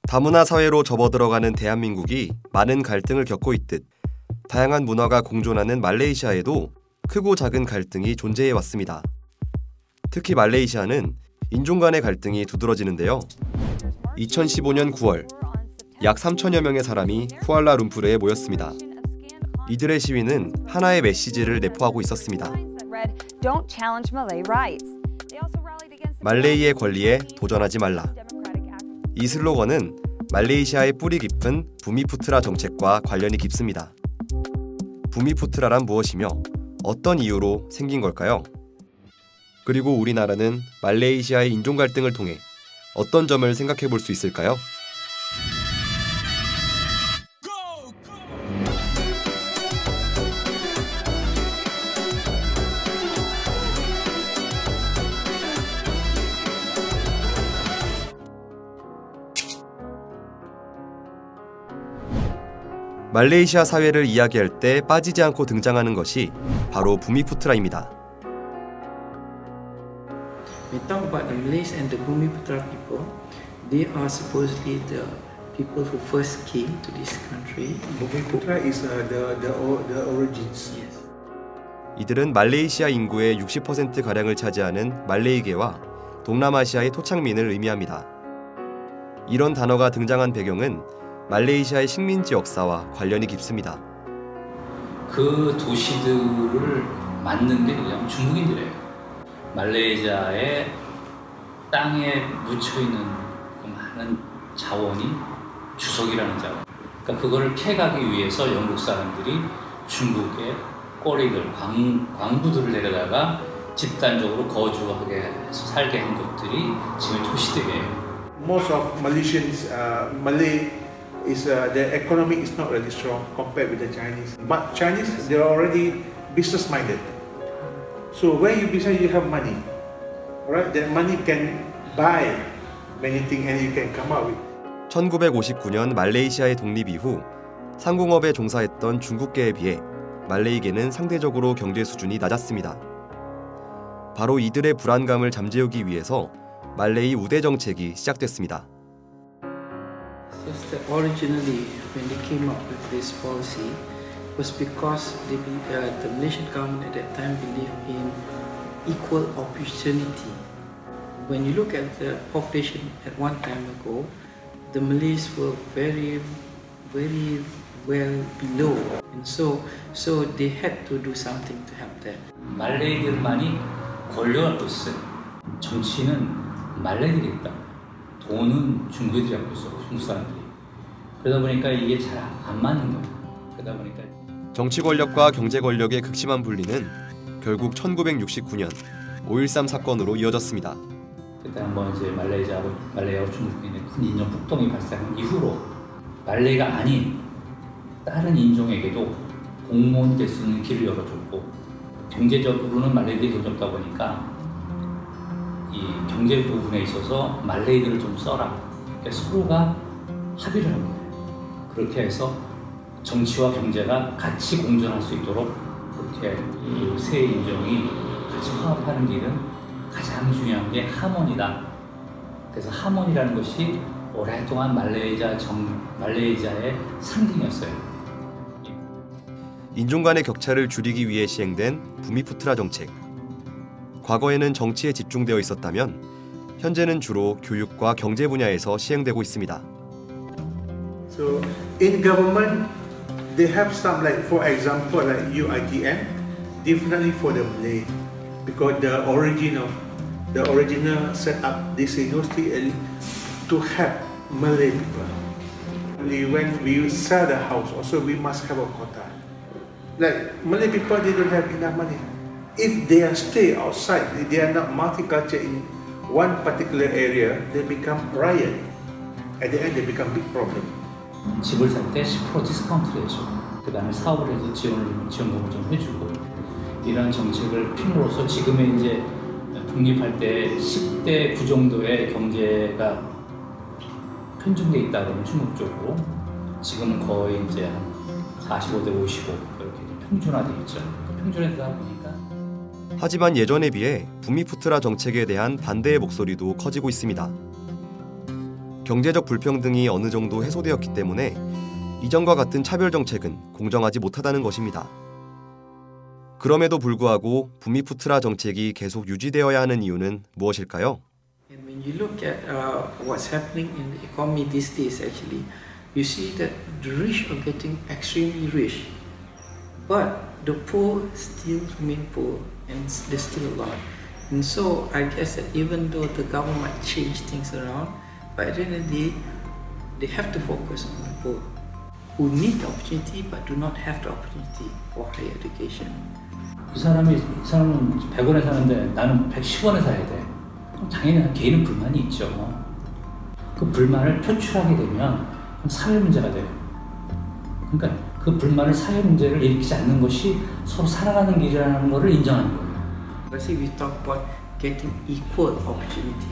다문화 사회로 접어들어가는 대한민국이 많은 갈등을 겪고 있듯 다양한 문화가 공존하는 말레이시아에도 크고 작은 갈등이 존재해 왔습니다. 특히 말레이시아는 인종 간의 갈등이 두드러지는데요. 2015년 9월, 약 3천여 명의 사람이 쿠알라룸푸르에 모였습니다. 이들의 시위는 하나의 메시지를 내포하고 있었습니다. 말레이의 권리에 도전하지 말라. 이 슬로건은 말레이시아의 뿌리 깊은 부미푸트라 정책과 관련이 깊습니다. 부미푸트라란 무엇이며 어떤 이유로 생긴 걸까요? 그리고 우리나라는 말레이시아의 인종 갈등을 통해 어떤 점을 생각해 볼 수 있을까요? 말레이시아 사회를 이야기할 때 빠지지 않고 등장하는 것이 바로 부미푸트라입니다. We talk about the Malays and the Bumiputra people. They are supposedly the people who first came to this country. Bumiputra is the origins. Yes. 이들은 말레이시아 인구의 60%가량을 차지하는 말레이계와 동남아시아의 토착민을 의미합니다. 이런 단어가 등장한 배경은 말레이시아의 식민지 역사와 관련이 깊습니다. 그 도시들을 만든 게 그냥 중국인들이에요. 말레이시아의 땅에 묻혀있는 그 많은 자원이 주석이라는 자원. 그러니까 그거를 캐가기 위해서 영국 사람들이 중국의 꼬리들, 광부들을 내려다가 집단적으로 거주하게 해서 살게 한 것들이 지금 도시들이에요. Most of Malaysians, Malay is the economy is not really strong compared with the Chinese. But Chinese, they're already business-minded. So when you business, you have money, right? That money can buy many things and you can come out with. 1959년 말레이시아의 독립 이후 상공업에 종사했던 중국계에 비해 말레이계는 상대적으로 경제 수준이 낮았습니다. 바로 이들의 불안감을 잠재우기 위해서 말레이 우대 정책이 시작됐습니다. Just that originally, when they came up with this policy, was because the Malaysian government at that time believed in equal opportunity. When you look at the population at one time ago, the Malays were very well below, and so they had to do something to help them. 말레이들만이 권력을 갖고 있어요. 정치는 말레이들이 있다. 돈은 중국인들이 갖고 있어, 중국 사람들이. 그러다 보니까 이게 잘 안 맞는 거예요. 그러다 보니까 정치 권력과 경제 권력의 극심한 분리는 결국 1969년 5.13 사건으로 이어졌습니다. 그때 한번 이제 말레이하고 중국의 큰 인종 폭동이 발생한 이후로 말레이가 아닌 다른 인종에게도 공무원이 될 수 있는 길을 열어줬고, 경제적으로는 말레이들이 돈이 없다 보니까 이 경제 부분에 있어서 말레이들을 좀 써라. 그러니까 서로가 합의를 한 거예요. 그렇게 해서 정치와 경제가 같이 공존할 수 있도록 그렇게 이 세 인종이 같이 화합하는 길은 가장 중요한 게 하모니다. 그래서 하모니라는 것이 오랫동안 말레이시아의 상징이었어요. 인종 간의 격차를 줄이기 위해 시행된 부미푸트라 정책. 과거에는 정치에 집중되어 있었다면 현재는 주로 교육과 경제 분야에서 시행되고 있습니다. So in government, they have some like, for example, like UITM, definitely for the Malay, because the original set up this university to help Malay people. When we sell the house, also we must have a quota. Like Malay people, they don't have enough money. If they are stay outside, they are not multicultural in one particular area, they become riot. At the end, they become big problem. 집을 살 때 10% 디스카운트를 해줘. 그 다음에 사업을 해서 지원금을 좀 해주고, 이런 정책을 필요로서 지금의 이제 독립할 때 10대 9 정도의 경제가 편중돼 있다 그러면 중국 쪽으로, 지금은 거의 이제 한 45대 55 이렇게 평준화돼 있죠. 평준화되다 보니까. 하지만 예전에 비해 부미푸트라 정책에 대한 반대의 목소리도 커지고 있습니다. 경제적 불평등이 어느 정도 해소되었기 때문에 이전과 같은 차별 정책은 공정하지 못하다는 것입니다. 그럼에도 불구하고 부미푸트라 정책이 계속 유지되어야 하는 이유는 무엇일까요? And when you look at what's happening in the economy these days, actually, you see that the rich are getting extremely rich, but the poor still remain poor, and there's still a lot. And so I guess that even though the government might change things around, but at the end of the day, they have to focus on the poor who need the opportunity but do not have the opportunity for higher education. 이 사람은 100원에 사는데 나는 110원에 사야 돼. 그럼 당연히 개인은 불만이 있죠. 그 불만을 표출하게 되면 사회 문제가 돼요. 그러니까 그 불만을 사회 문제를 일으키지 않는 것이 서로 살아가는 길이라는 것을 인정하는 거예요. Let's say we talk about getting equal opportunity.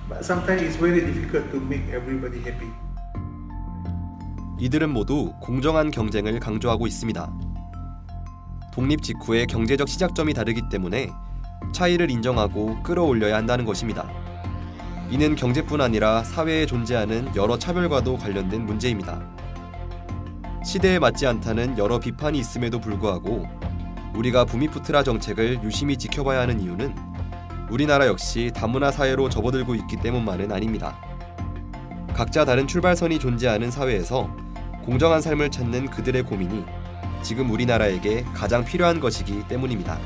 But sometimes it's very difficult to make everybody happy. 이들은 모두 공정한 경쟁을 강조하고 있습니다. 독립 직후의 경제적 시작점이 다르기 때문에 차이를 인정하고 끌어올려야 한다는 것입니다. 이는 경제뿐 아니라 사회에 존재하는 여러 차별과도 관련된 문제입니다. 시대에 맞지 않다는 여러 비판이 있음에도 불구하고 우리가 부미푸트라 정책을 유심히 지켜봐야 하는 이유는 우리나라 역시 다문화 사회로 접어들고 있기 때문만은 아닙니다. 각자 다른 출발선이 존재하는 사회에서 공정한 삶을 찾는 그들의 고민이 지금 우리나라에게 가장 필요한 것이기 때문입니다.